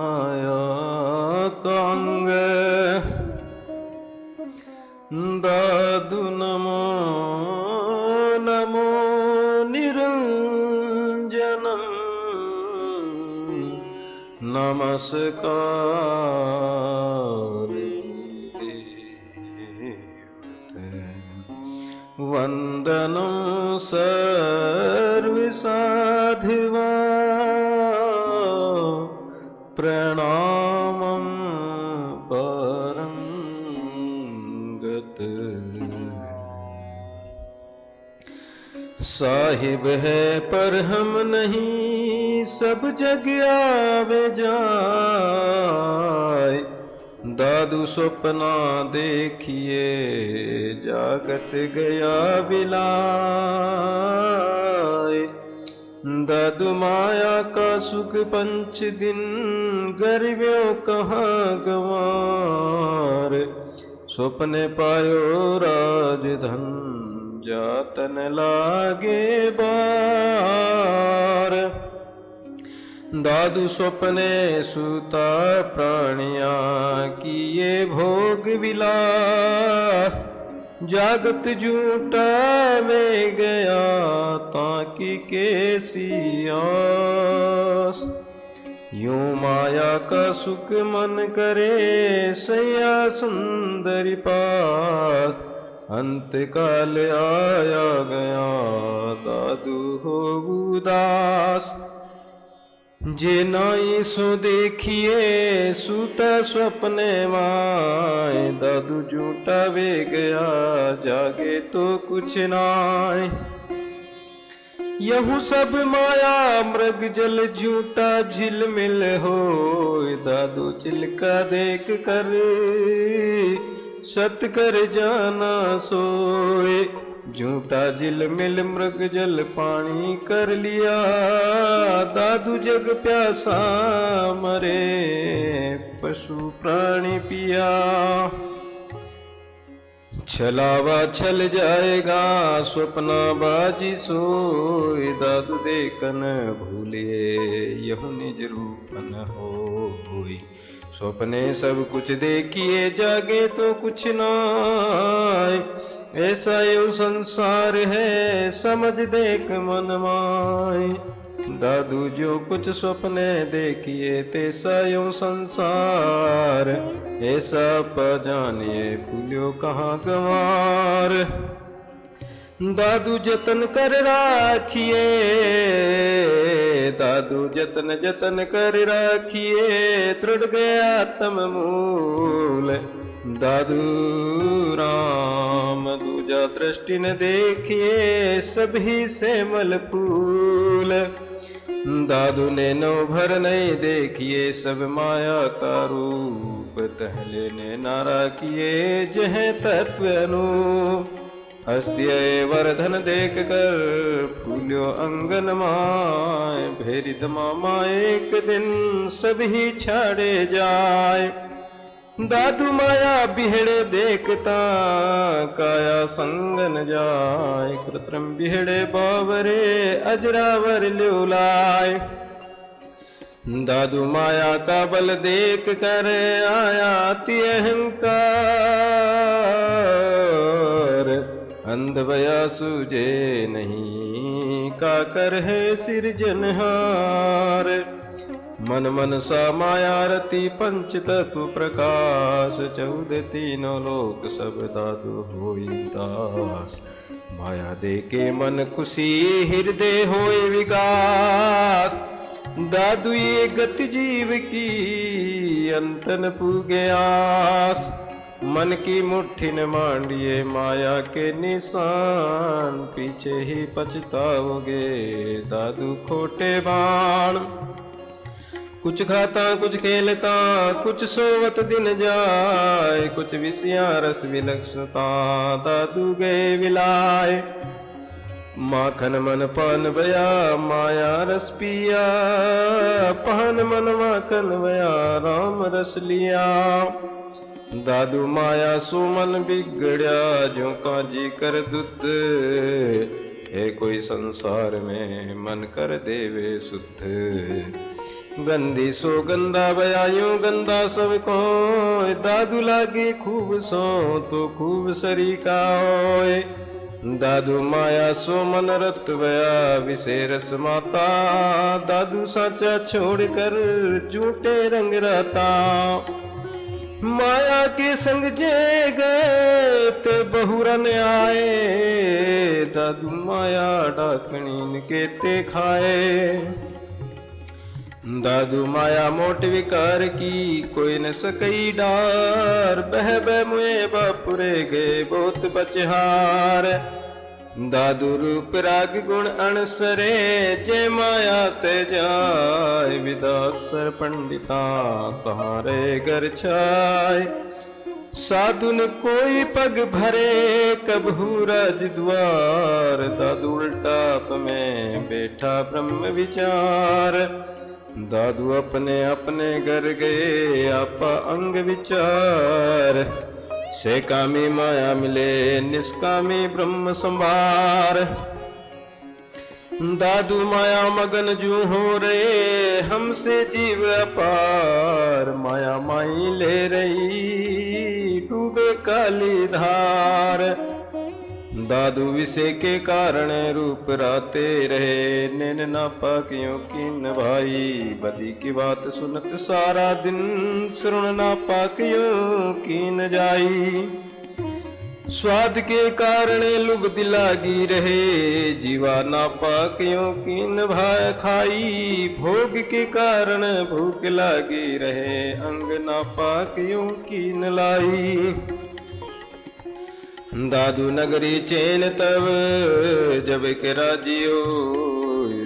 माया Kong दादु Namo Namo निरंजनम नमस्कार वंदनं सर्वसाधिवा प्रणामं परं गत। साहिब है पर हम नहीं सब जग आवे जाए। दादू सपना देखिए जागत गया बिलाए। दादू माया का सुख पंच दिन गरीबों कहाँ गंवार। स्वप्ने पायो राजधन जातन लागे बार। दादू स्वप्ने सुता प्राणिया किए भोग विलास। जागत झूठा में गया ताकि कैसी आस। यूं माया का सुख मन करे सैया सुंदरी पास। अंत काल आया गया दादू हो उदास। जे नाई सो देखिए सूता स्वप्ने माय। दादू झूठा वे गया जागे तो कुछ नाय। यहू सब माया मृग जल झूठा झिलमिल हो। दादू चिलका देख कर सत कर जाना सोए। झूठा झिलमिल मृग जल पानी कर लिया। दादू जग प्यासा मरे पशु प्राणी पिया। छलावा छल जाएगा स्वप्ना बाजी सोए। दादू देखन भूलिए यह निज रूपन हो होई। स्वप्ने सब कुछ देखिए जागे तो कुछ नाय। ऐसा यूं संसार है समझ देख मन माय। दादू जो कुछ स्वप्ने देखिए तैसा यूं संसार। ऐसा पजानिए भूलियो कहाँ गंवार। दादू जतन कर राखिए दादू जतन जतन कर राखिए दृढ़ गया तम मूल। दादू राम दूजा दृष्टि न देखिए सभी से मल फूल। दादू ने नौ भर नहीं देखिए सब माया का रूप। तहले ने नारा किए जह तत्व अनूप। हस्त्य वर्धन देख कर फूल्यो अंगन माय। भेरित मामा एक दिन सभी छाड़े जाए। दादू माया बिहड़े देखता काया संगन जाय। कृत्रिम बिहड़े बावरे अजरावर ल्योलाय। दादू माया का बल देख कर आया अति अहंकार। अंध भया सूझे नहीं का कर है सिरजनहार। मन मन सा माया रति पंच तत्व प्रकाश। 14 तीनों लोक सब दादू होई दास। माया दे के मन खुशी हृदय होए विकास। दादू ये गति जीव की अंतन पूगे आस। मन की मुट्ठी न मांडिए माया के निशान। पीछे ही पछताओगे दादू खोटे बाण। कुछ खाता कुछ खेलता कुछ सोवत दिन जाए। कुछ विषया रस विलक्षता दादू गए विलाए। माखन मन पान बया माया रस पिया। पान मन माखन बया राम रस लिया। दादू माया सुमन बिगड़या जो काजी कर दुत। है कोई संसार में मन कर देवे सुध। गंदी सो गंदा बयायूं गंदा सब को, दादू लागे खूब सो तो खूब सरीका होए। दादू माया सो मन रत बया विशेरस माता, दादू साचा छोड़ कर झूठे रंग रहता। माया के संग जे गए ते बहुरन आए, दादू माया डाकणीन के ते खाए। दादू माया मोट विकार की कोई न सकई डार, बह बह मुए बापुरे गए बहुत बचहार। दादू रूप राग गुण अणसरे, जे माया ते जाय विदाक्षर पंडिता तहारे घर छाय। साधु न कोई पग भरे कबहू राज द्वार, दादू उल्टाप में बैठा ब्रह्म विचार। दादू अपने अपने घर गए आपा अंग विचार, से कामी माया मिले निष्कामी ब्रह्म संभार। दादू माया मगन जू हो रे हमसे जीव अपार, माया माई ले रही डूबे काली धार। दादू विषय के कारण रूप राते रहे, नैन ना पाकियों की न भाई, बदी की बात सुनत सारा दिन सुन ना पाकियों की न जाई। स्वाद के कारण लुब्ध लागी रहे, जीवा ना पाकियों की न भाई खाई। भोग के कारण भूख लागी रहे, अंग ना पाकियों की न लाई। दादू नगरी चैन तब जब के राजियो,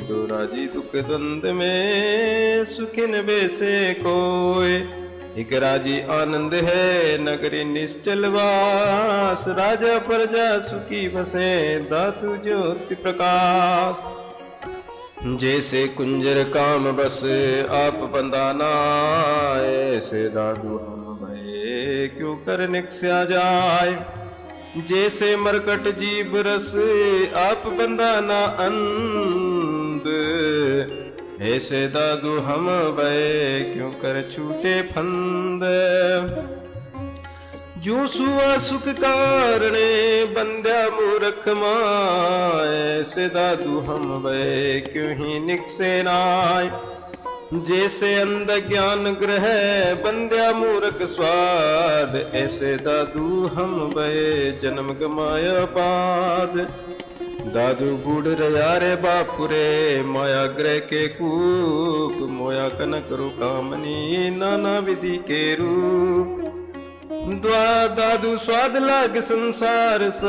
दो राजी दुख द्वंद में सुखिन बेसे कोय। एक राजी आनंद है नगरी निश्चल वास, राजा प्रजा सुखी बसे दादू ज्योति प्रकाश। जैसे कुंजर काम बस आप बंदाना, ऐसे दादू हम भये क्यों कर निकस्या जाए। जैसे मरकट जीव रस आप बंदाना अंध, ऐसे दादू हम भय क्यों कर छूटे फंद। जू सुआ सुख कारणे बंध्या मूर्ख माय, ऐसे दादू हम भय क्यों ही निकसे नाय। जैसे अंध ज्ञान ग्रह बंध्या मूर्ख स्वाद, ऐसे दादू हम बे जन्म गमाया बाद। दादू बूढ़ रया रे बापुरे माया ग्रह के कूप, मोया कनक रुकामनी नाना विधि के रूप। दादू स्वाद लाग संसार स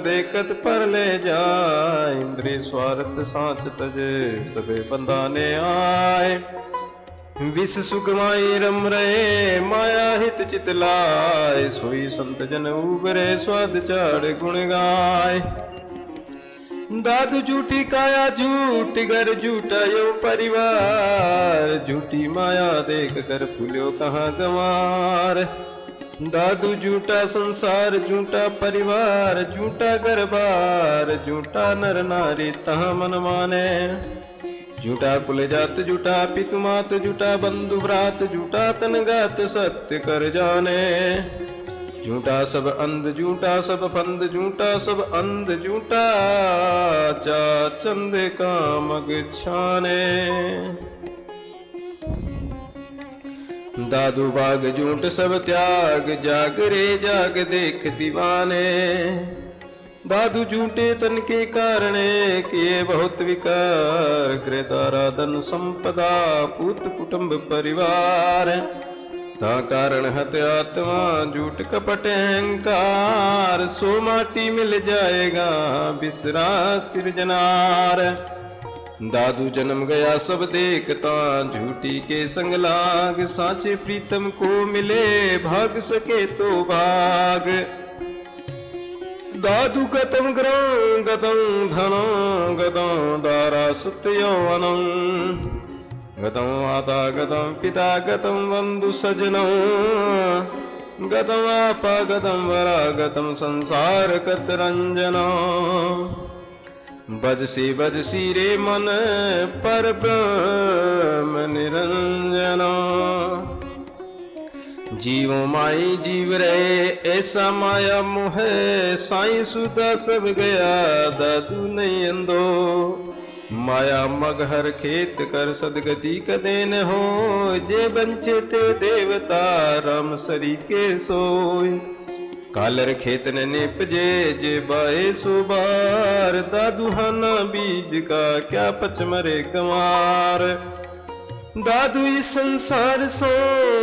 देखत पर ले जाए, इंद्रिय स्वार्थ सांच तजे सबे बंदाने आए। विष सुखमाई रम रहे माया हित चित लाए, सोई संत जन उबरे स्वाद चाड़ गुण गाय। दादू झूठी काया झूठ घर झूठा यो परिवार, झूठी माया देख कर फूल्यो कहाँ गंवार। दादू झूठा संसार झूठा परिवार, झूठा घर बार, झूठा नर नारी तहाँ मन माने। झूठा कुल जात झूठा पितु मात, झूठा बंधु भ्रात, झूठा तनगात सत्य कर जाने। झूठा सब अंध झूठा सब फंद, झूठा सब अंध झूठा जा चंद कामग छाने। दादू बाग झूठ सब त्याग, जाग रे जाग देख दीवाने। दादू झूठे तन के कारणे किए बहुत विकार, कृतारा धन संपदा पूत कुटुंब परिवार। ता कारण हत आत्मा झूठ कपट अहंकार, सो माटी मिल जाएगा बिसरा सिरजनार। दादू जन्म गया सब देखता झूठी के संग लाग, साचे प्रीतम को मिले भाग सके तो भाग। दादू गतम ग्रह गतम धन गतम दारा सुतयौवनं, गतम माता गतम पिता गतम बंधु सजनम, गतम आपा गतम वरा गतम संसार कतरंजन। बजसी रे मन पर ब्रह्म निरंजना। जीवो माई जीव रहे ऐसा माया मोह, साईं सुदा सब गया दादू नहीं अंदो। माया मगहर खेत कर सदगति कदे न हो, जे बंचे ते देवता राम सरी के सोय। कालर खेत ने निपजे जे बाए सो बार, दादू हाना बीज का क्या पचमरे कमार। दादू इस संसार सो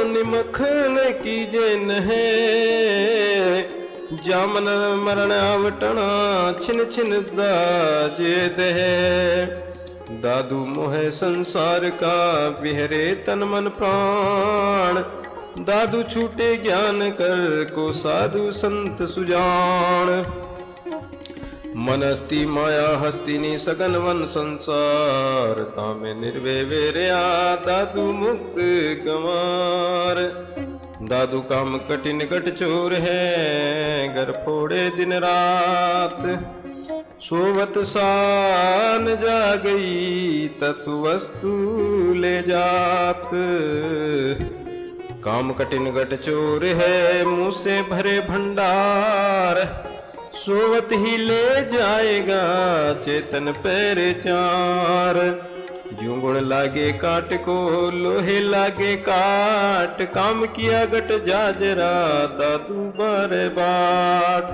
निमखन कीजे नहे, जामन मरण आवटना छिन छिन दाजे दहे। दादू मोहे संसार का बिहरे तन मन प्राण, दादू छूटे ज्ञान कर को साधु संत सुजान। मन हस्ती माया हस्तिनी सगन वन संसार, तामे निर्वे वेरया दादू मुक्त गंवार। दादू काम कठिन गट चोर है, घर फोड़े दिन रात। सोवत सान जा गई तत्व वस्तु ले जात। काम कठिन गट चोर है, मुंह से भरे भंडार। सोवत ही ले जाएगा चेतन पैरे चार। यूं गुण लागे काट को लोहे लागे काट, काम किया गट जाजरा दादू बारे बाट।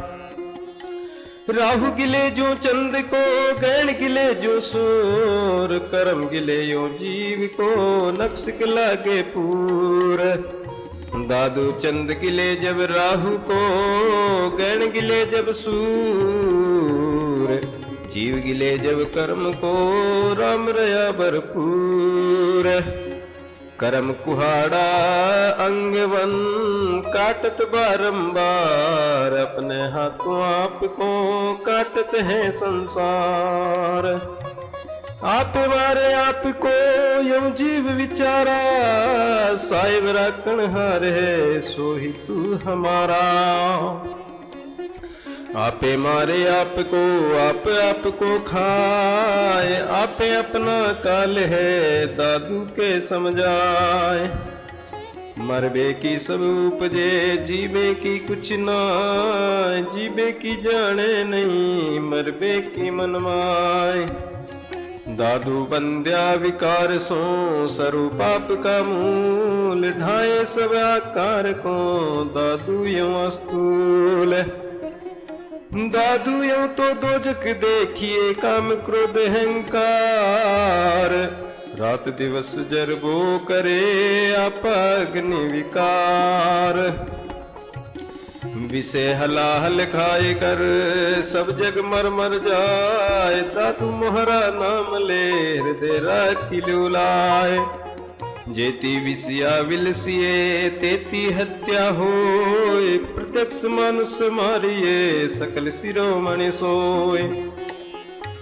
राहु गिले जो चंद को गैन गिले जो सूर, कर्म गिले यो जीव को नक्श लागे पूर। दादू चंद गिले जब राहु को, गण गिले जब सूर। जीव गिले जब कर्म को, राम रया भरपूर। कर्म कुहाड़ा अंगवन काटत बारंबार, अपने हाथों आप को काटत है संसार। आप मारे आपको यूं जीव विचारा, साहिब राखण हार है सो ही तू हमारा। आपे मारे आपको आप आपको खाए, आपे अपना काल है दादू के समझाए। मरबे की सब उपजे जीवे की कुछ ना, जीवे की जाने नहीं मरबे की मनमाए। दादू बंद्या विकार सो सरु पाप का मूल, ढाए सब आकार को दादू यूं अस्तूल। दादू यूं तो दोजक देखिए काम क्रोध अहंकार, रात दिवस जरबो करे आप अग्नि विकार। विषय हलाहल खाए कर सब जग मर मर जाए, दादू मोहरा नाम ले हृदय राखी लुलाए। जेती विषया विलसिए तेती हत्या होए, प्रत्यक्ष मनुष्य मारिए सकल शिरोमणि सोए।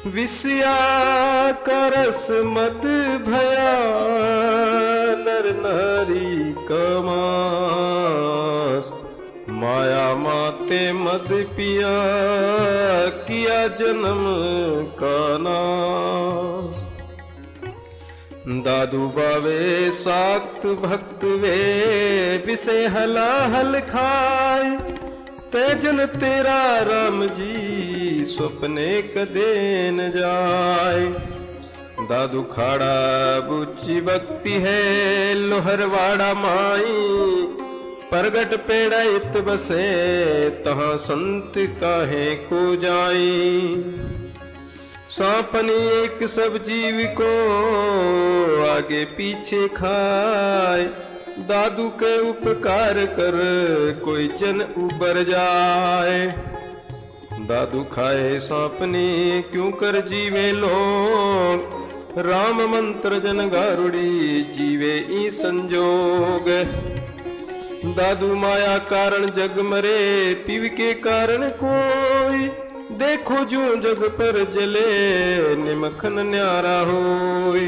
विषया का रस मत भया नर नारी कमास, माया माते मद पिया किया जन्म का नाश। दादू बावे साक्त भक्त वे विषय हलाहल खाए, तेजन तेरा राम जी स्वप्ने कदे न जाए। दादू खाड़ा बुच्ची भक्ति है लोहरवाड़ा माई, प्रगट पेड़ा इत बसे तहाँ संत काहे को जाई। सांपनी एक सब जीव को आगे पीछे खाए, दादू के उपकार कर कोई जन उबर जाए। दादू खाए सांपनी क्यों कर जीवे लोग, राम मंत्र जन गारुड़ी जीवे ई संजोग। दादू माया कारण जग मरे पीव के कारण कोई, देखो जो जग पर जले निमखन न्यारा होय।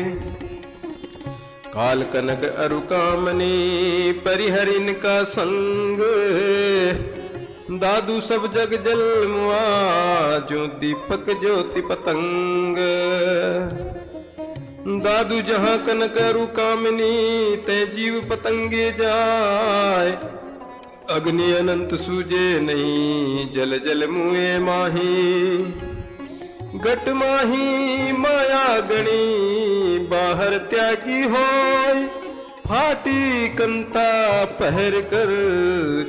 काल कनक अरु कामनी परिहरिन का संग, दादू सब जग जल मुआ, जो दीपक ज्योति पतंग। दादू जहां कन करू कामिनी, ते जीव पतंगे जाए। अग्नि अनंत सूजे नहीं, जल जल मुए माही। गट माही माया गणी, बाहर त्यागी होय। फाटी कंता पहर कर,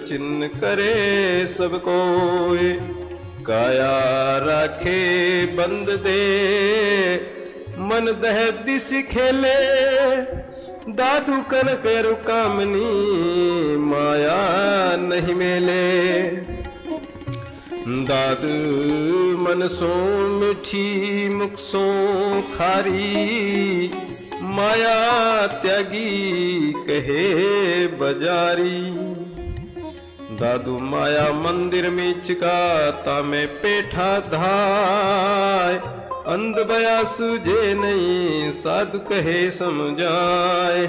चिन्ह करे सब कोय। काया राखे बंद दे, मन दह दिस खेले। दादू कन करू कामनी, माया नहीं मेले। दादू मन सो मिठी, मुख सो खारी। माया त्यागी कहे बजारी। दादू माया मंदिर में चिका, तामे पेठा धाय। अंध बया सूझे नहीं, साधु कहे समझाए।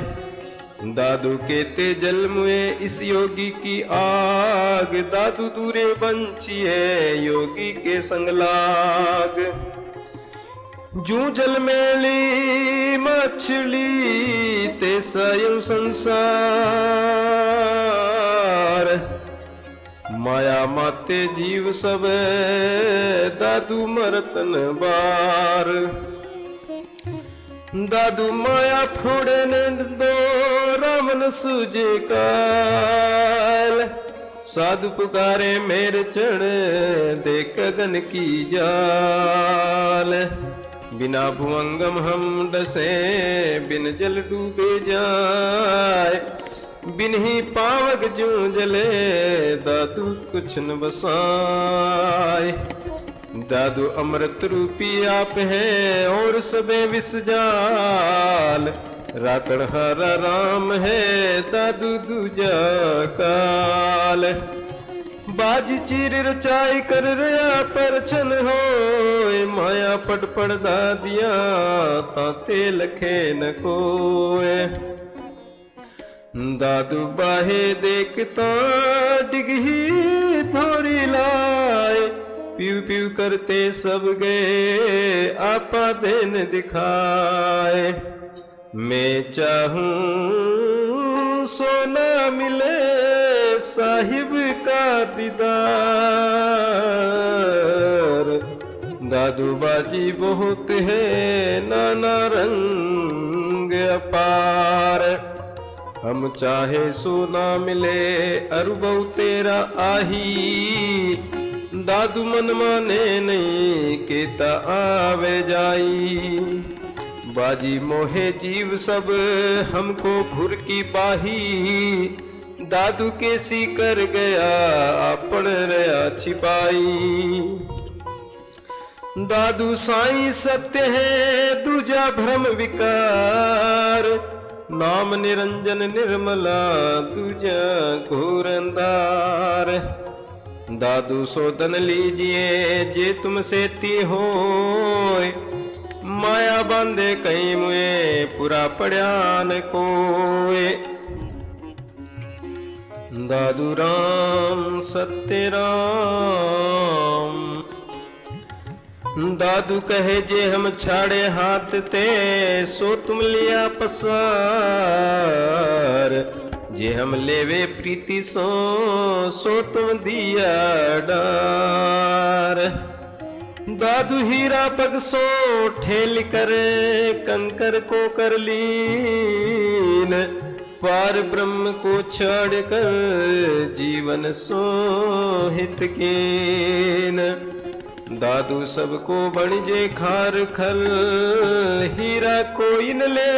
दादू केते जल मुए इस योगी की आग। दादू दूरे बंचिए, योगी के संग लाग। जू जल मेली मछली, ते स्वयं संसार। माया माते जीव सब, दादू मरतन बार। दादू माया फोड़े ने दो, रावण सूझे काल। साधु पुकारे मेरे चढ़, देख गगन की जाल। बिना भुवंगम हम डसे, बिन जल डूबे जाए। बिन ही पावक जू जले, दादू कुछ न बसाए। दादू अमृत रूपी आप है, और सबे विष जाल। राकड़ हरा राम है, दादू दूजा काल। बाजी चीर रचाई कर रया पर छन होय। माया पट पड़ दादिया, ताते लखे न कोय। दादू बाहे देखता, डिगही थोड़ी लाए। प्यू प्यू करते सब गए, आपा देन दिखाए। मैं चाहूं सोना मिले, साहिब का दीदार। दादू बाजी बहुत है, नाना रंग अपार। हम चाहे सोना मिले, अरुबऊ तेरा आही। दादू मन माने नहीं, केता आवे जाई। बाजी मोहे जीव सब, हमको घुर की बाही। दादू केसी कर गया, आपड़ रया छिपाई। दादू साईं सत्य है, दूजा भ्रम विकार। नाम निरंजन निर्मला, दूजा घोर अंधार। दादू सोदन लीजिए, जे तुम सेती होय। माया बांधे कहीं मुए, पूरा पड़्यान कोय। दादू राम सत्य राम। दादू कहे जे हम छाड़े हाथ ते, सो तुम लिया पसार। जे हम लेवे प्रीति सो तुम दिया डार। दादू हीरा पग सो ठेल कर, कंकर को कर लीन। पार ब्रह्म को छाड़ कर, जीवन सो हित कीन। दादू सबको बणिजे खार खल, हीरा कोई न ले।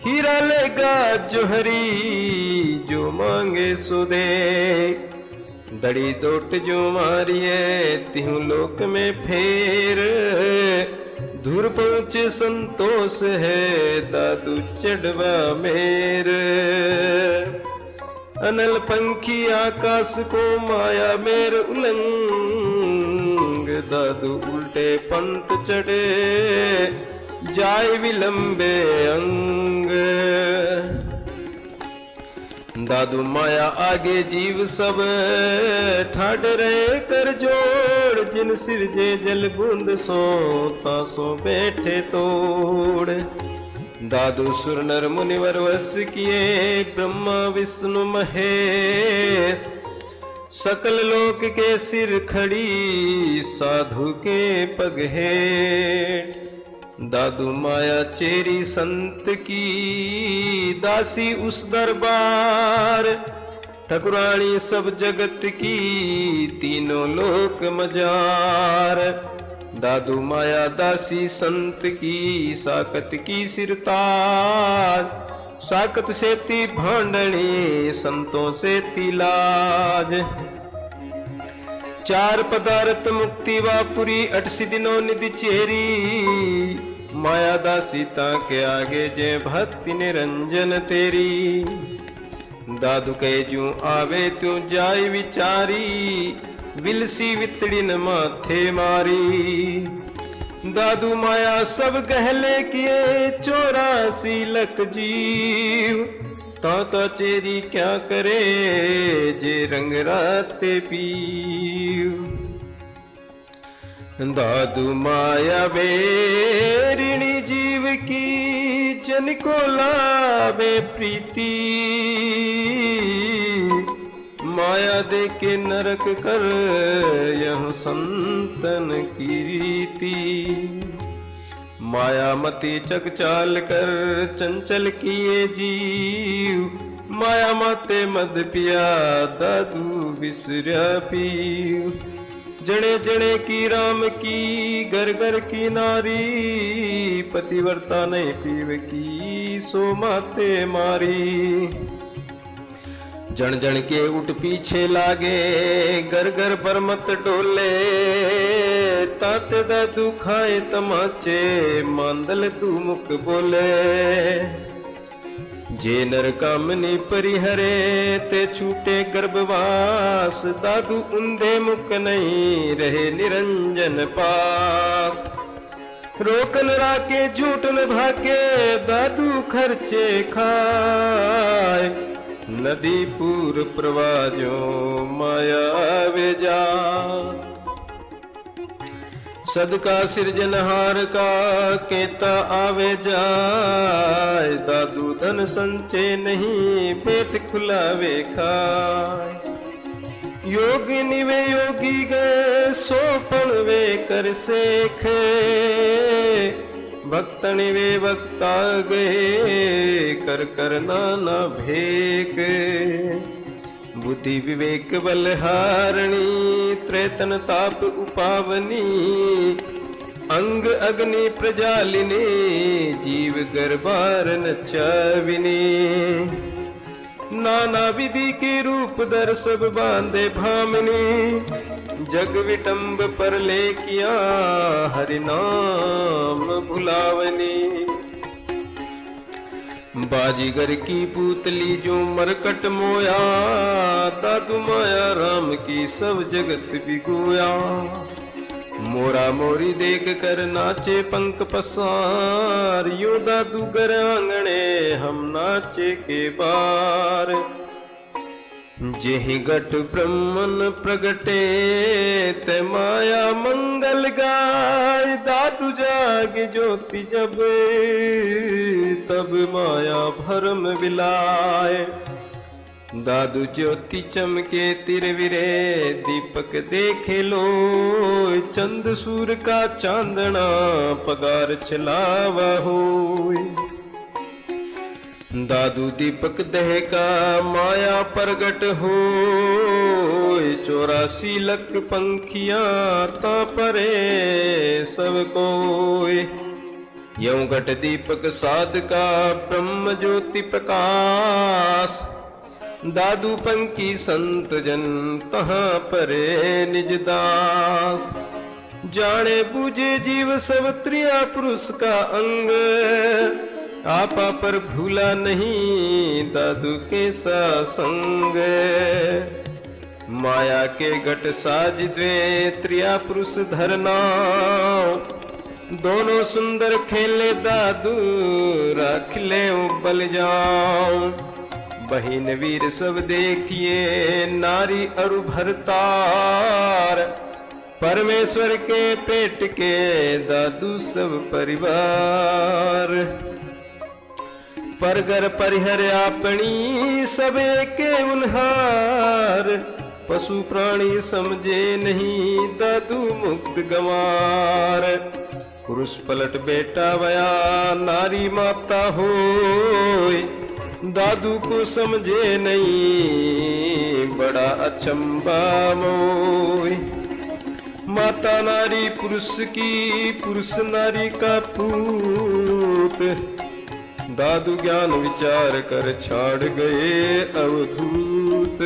हीरा लेगा जोहरी, जो मांगे सो दे। दड़ी दोट जो मारिए, तिहु लोक में फेर। धुर पहुँचे संतोष है, दादू चढ़वा मेर। अनल पंखी आकाश को, माया मेर उलंग। दादू उल्टे पंथ चढ़े, जाय विलंबे अंग। दादू माया आगे जीव सब ठाड रहे कर जोड़, जिन सिरजे जल बूंद सो तासो बैठे तोड़। दादू सुर नर मुनिवर वस किए, ब्रह्मा विष्णु महेश, सकल लोक के सिर खड़ी साधु के पग हेठ। दादू माया चेरी संत की दासी उस दरबार, ठकुरानी सब जगत की तीनों लोक मजार। दादू माया दासी संत की साकत की सिरताज, साकत से ती भांडणी संतों से ती लाज। चार पदार्थ मुक्ति वापुरी 8 दिनों निधि चेरी, माया दासी के आगे जय भक्ति निरंजन तेरी। दादू कहे जू आवे तू जाय विचारी, विलसी वितड़िन माथे मारी। दादू माया सब गहले किए 84 लाख जीव, ताका चेरी क्या करे जे रंग राते पीव। दादू माया बेरिणी जीव की, जन को लावे प्रीति, माया दे के नरक कर यह संतन की रीति। माया मति चकचाल कर चंचल किए जीव, माया माते मद पिया दादू बिसरा पीव। जड़े जड़े की राम की, घर घर की नारी, पतिव्रता नहीं पीव की सो माते मारी। जन जन के उठ पीछे लागे, घर घर पर मत डोले, ताते दादू खाए तमाचे मांदल तू मुख बोले। जे नर कामनी परिहरे ते छूटे गर्भवास, दादू उंधे मुख नहीं रहे निरंजन पास। रोकन राके झूठन भाके, दादू खर्चे खाए, नदी पूर प्रवाजो माया वे जा। सदका सिरजनहार का केता आवे जाए, दादू धन संचय नहीं पेट खुलावे खाए। योगिनी वे योगी गए सोपन वे कर सेखे, भक्तनि वे भक्ता गए कर कर नाना भेक। बुद्धि विवेक बलहारणी त्रेतन ताप उपावनी, अंग अग्नि प्रजालिनी जीव गर्भारन चाविनी। नाना विधि के रूप दर सब बांधे भामिनी, जग विटंब पर ले किया हरि नाम भुलावनी। बाजीगर की पूतली जो मरकट मोया, दादू माया राम की सब जगत बिगोया। मोरा मोरी देख कर नाचे पंख पसार, यूं दादू घर आंगणे हम नाचे के बार। जेहि घट ब्रह्मन प्रगटे ते माया मंगल गाय, दादू जाग ज्योति जब तब माया भरम विलाय। दादू ज्योति चमके तिरविरे दीपक देखे लो, चंद सूर का चांदना पगार चलावा होय। दादू दीपक दह का माया प्रगट हो, 84 लाख पंखियां ता परे सब कोय। यूं घट दीपक साध का ब्रह्म ज्योति प्रकाश, दादू पंखी संत जन तहां परे निज दास। जाने बूझे जीव सब त्रिया पुरुष का अंग, आपा पर भूला नहीं दादू के संग। माया के घट साज दे त्रिया पुरुष धरना, दोनों सुंदर खेले दादू रख ले बल जाओ। बहिन वीर सब देखिए नारी अरु भरतार, परमेश्वर के पेट के दादू सब परिवार। परगर परिहर आपनी सब के उन्हार, पशु प्राणी समझे नहीं दादू मुक्त गंवार। पुरुष पलट बेटा वया नारी माता होय, दादू को समझे नहीं बड़ा अचंबा मोय। माता नारी पुरुष की, पुरुष नारी का पूत, दादू ज्ञान विचार कर छाड़ गए अवधूत।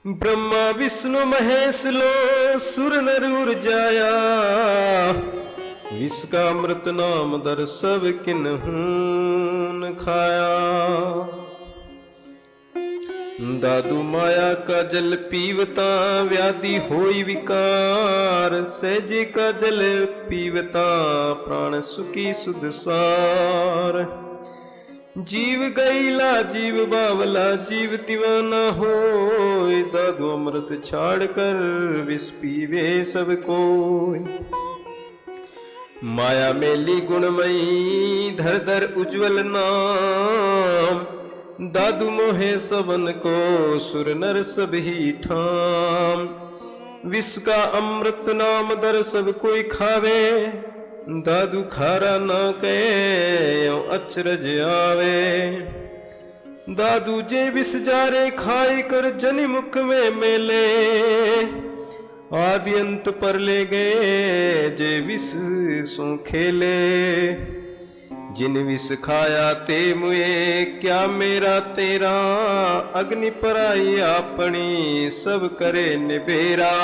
ब्रह्मा विष्णु महेश लो सुर नर उर जाया, विष का अमृत नाम दर सब किन्हून खाया। दादू माया का जल पीवता व्याधि होई विकार, सहजे का जल पीवता प्राण सुखी सुध सार। जीव गईला जीव बावला जीव दीवाना होय, दादू अमृत छाड़ कर विष पीवे सब कोय। माया मेली गुणमयी धर धर उज्ज्वल नाम, दादू मोहे सबन को सुर नर सब ही ठाम। विष का अमृत नाम दर सब कोई खावे, दादू खारा ना कहे अचरज आवे। दादू जे विष जारे खाई कर जनि मुख में मेले, आदि अंत पर ले गए जे विष सो खेले। जिन विष खाया ते मुए क्या मेरा तेरा, अग्नि पराई अपनी सब करे निबेरा।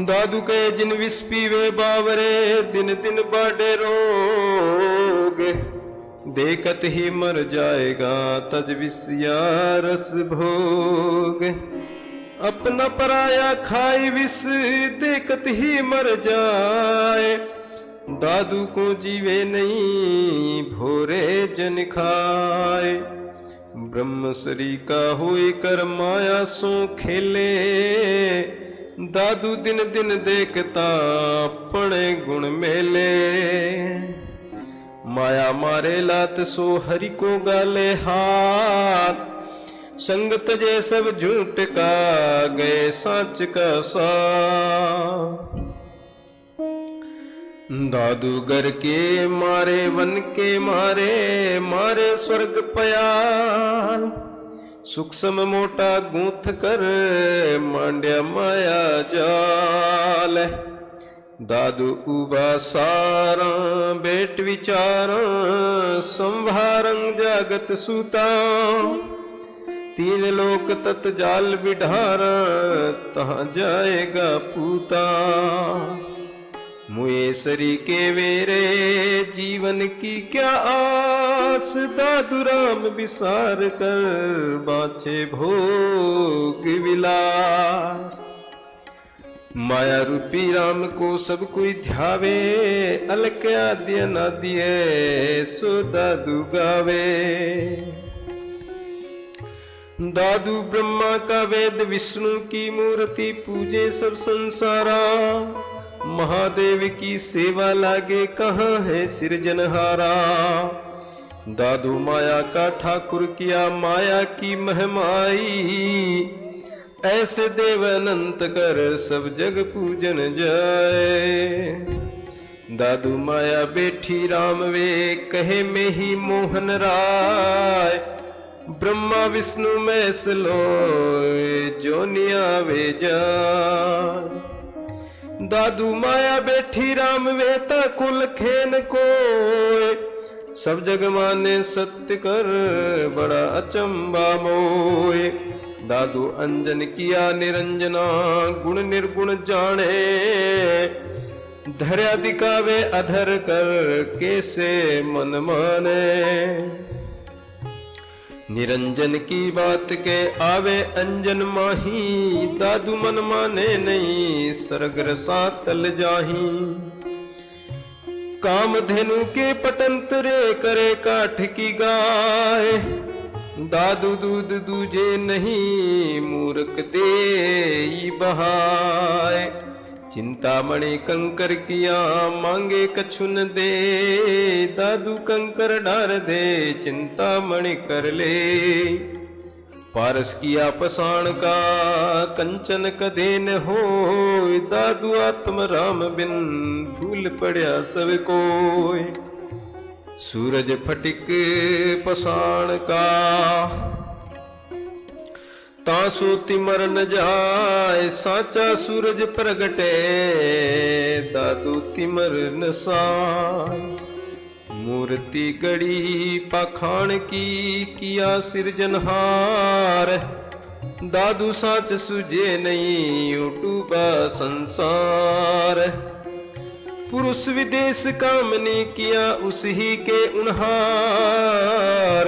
दादू कहे जिन विष पीवे बावरे दिन दिन बाढ़े रोग, देखत ही मर जाएगा तज विषया रस भोग। अपना पराया खाई विष देखत ही मर जाए, दादू को जीवे नहीं भोरे जन खाए। ब्रह्मश्री का होई कर माया सो खेले, दादू दिन दिन देखता पड़े गुण मेले। माया मारे लात सो हरि को गाले हाथ, संगत जे सब झूठ का गए साच का सा। दादू घर के मारे वन के मारे, मारे स्वर्ग पयाल। सूक्ष्म मोटा गूंथ कर मांड्या माया जाल। दादू उबा सारा बेट विचारा, संभारं जागत सूता। तीन लोक तत जाल बिढारा, तहां जाएगा पूता। मुएसरी के वेरे जीवन की क्या आस, दादू राम विसार कर बाँचे भोग विलास। माया रूपी राम को सब कोई ध्यावे, अलक आदि अनादि है सो दादू गावे। दादू ब्रह्मा का वेद विष्णु की मूर्ति पूजे सब संसारा। महादेव की सेवा लागे कहाँ है सिरजनहारा। दादू माया का ठाकुर किया माया की महमाई, ऐसे देव अनंत कर सब जग पूजन जाए। दादू माया बैठी राम वे कहे में ही मोहन राय। ब्रह्मा विष्णु महेश लोय जोनिया वे जाय। दादू माया बैठी राम वेता कुल खेन कोय। सब जग माने सत्य कर बड़ा अचंबा मोय। दादू अंजन किया निरंजना गुण निर्गुण जाने। धर्या दिखावे अधर कर कैसे मन माने। निरंजन की बात के आवे अंजन माही। दादू मन माने नहीं सरगर सा तल जाही। कामधेनु के पटंतरे करे काठ की गाय। दादू दूध दूजे नहीं मूर्ख दे बहाय। चिंतामणि कंकर किया मांगे कछु न दे। दादू कंकर डार दे चिंतामणि कर ले। पारस किया पसाण का कंचन कदे न हो। दादू आत्म राम बिन भूल पड़या सब कोय। सूरज फटिक पसाण का तासो तिमर न जाए। साचा सूरज प्रगटे दादू तिमर न साय। मूर्ति गढ़ी पाखाण की किया सिरजनहार। दादू साच सुझे नहीं उटूबा संसार। पुरुष विदेश कामनी किया उस ही के उन्हार।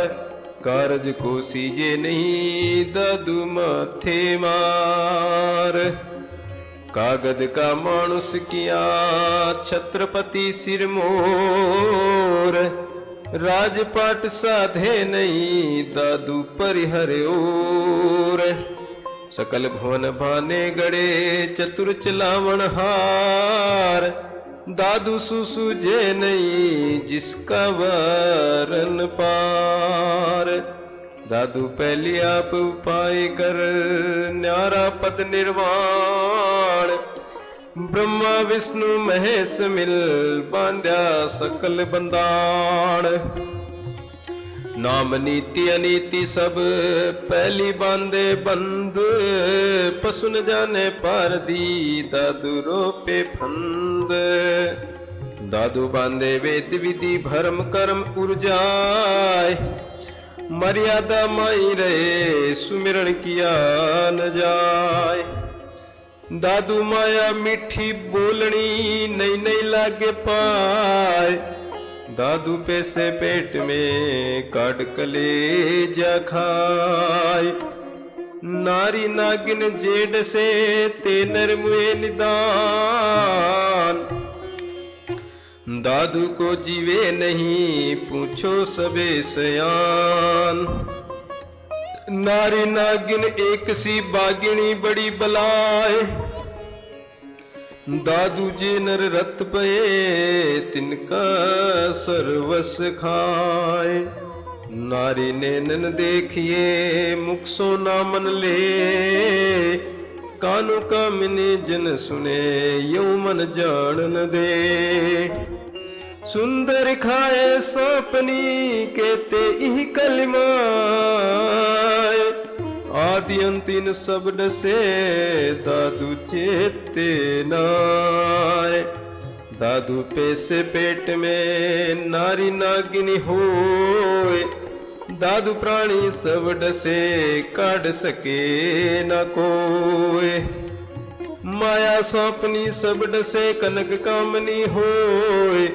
कारज को सीजे नहीं दादू माथे मार। कागद का मानुष किया छत्रपति सिरमोर। राजपाट साधे नहीं दादू परिहरे ओर। सकल भवन भाने गड़े चतुर चलावण हार। दादू सुसूझे नहीं जिसका वरन पार। दादू पहली आप उपाय कर न्यारा पद निर्वाण। ब्रह्मा विष्णु महेश मिल बांध्या सकल बंदाण। नाम नीति अनीति सब पहली बांधे बंद। पशु न जाने पार दी दादू रोपे फंद। दादू बांधे वेद विधि भरम कर्म उर्जाए। मर्यादा माई रहे सुमिरण किया न जाए। दादू माया मीठी बोलनी नई नई लागे पाए। दादू पैसे पेट में काट कलेजा खाए। नारी नागिन जेड से तेनर मुए निदान। दादू को जीवे नहीं पूछो सबे सयान। नारी नागिन एक सी बागिनी बड़ी बलाए। दादू जे नर रत पये तिनका सर्वस खाए। नारी ने नन देखिए मुख सो ना मन ले। कानू कामिनी जन सुने यौ मन जान न दे। सुंदर खाए सपनी केते इह कलिमाए। आदि अंतिन सब डसे दादू चेते नाय। दादू पैसे पेट में नारी नागिनी होए। दादू प्राणी सब डसे काढ़ सके न कोय। माया सौंपनी सब डसे कनक कामनी होए।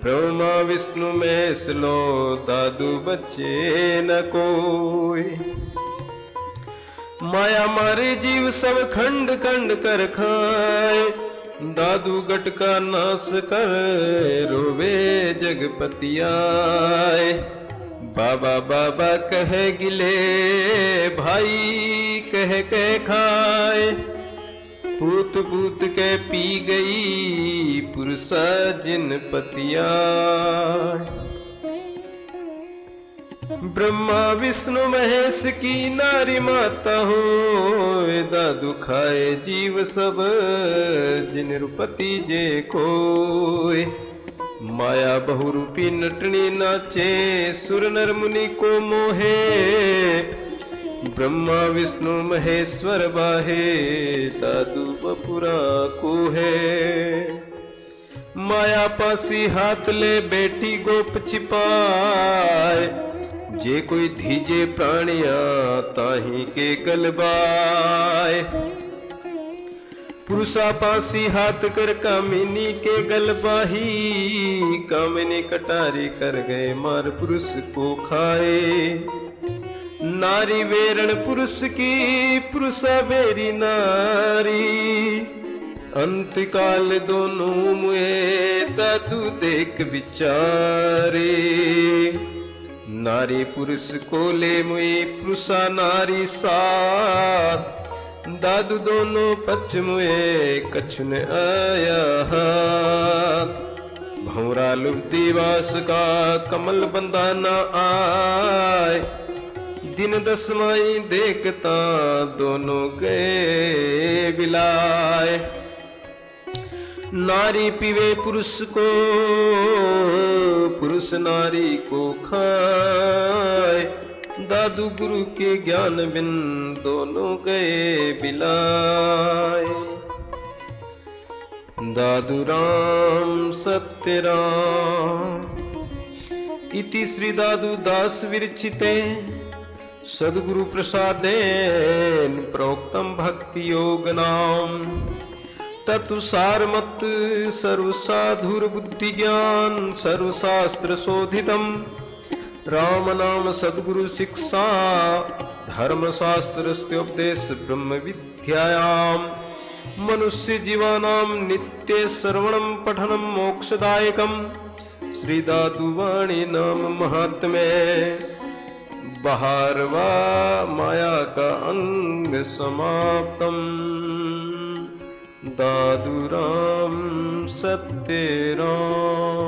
ब्रह्मा विष्णु महेश लो दादू बच्चे न कोय। माया मारे जीव सब खंड खंड कर खाए। दादू गट का नाश कर रोवे जगपति आए। बाबा बाबा कहे गिले भाई कह कह खाए। पूत पूत के पी गई पुरुषा जिन पतिया। ब्रह्मा विष्णु महेश की नारी माता हो। दादू खाए जीव सब जिन रूपति जे कोय। माया बहुरूपी नटनी नाचे सुर नर मुनि को मोहे। ब्रह्मा विष्णु महेश्वर बाहे दादू बपुरा को है। माया पासी हाथ ले बेटी गोप छिपाए। जे कोई धीजे प्राणिया ताही के गलबाए। पुरुषा पासी हाथ कर कामिनी के गलबाही। कामिनी कटारी कर गए मार पुरुष को खाए। नारी वेरण पुरुष की पुरुषा वेरी नारी। अंतकाल दोनों मुए दादू देख विचारे। नारी पुरुष कोले मुए पुरुषा नारी साथ, दादू दोनों पक्ष मुए कछु न आया हाथ। भंवरा लुब्धि वास का कमल बंधा न आए, दिन दसमाई देखता दोनों गए बिलाए। नारी पीवे पुरुष को, पुरुष नारी को खाए, दादू गुरु के ज्ञान बिन दोनों गए बिलाए। दादू राम सत्य राम इति श्री दादू दास विरचिते सद्गुरु प्रसादेन प्रोक्तम भक्ति योग नाम। तत्सार मत सर्वसाधुर बुद्धि ज्ञान सर्वशास्त्र शोधितम। राम नाम सद्गुरु शिक्षा धर्म शास्त्रस्योपदेश ब्रह्म विद्यायाम। मनुष्य जीवानां नित्य श्रवणं पठनं मोक्षदायकम्। श्री दादू वाणी नाम महात्म्य बहारवा माया का अंग समाप्तम। दादू राम सत्य राम।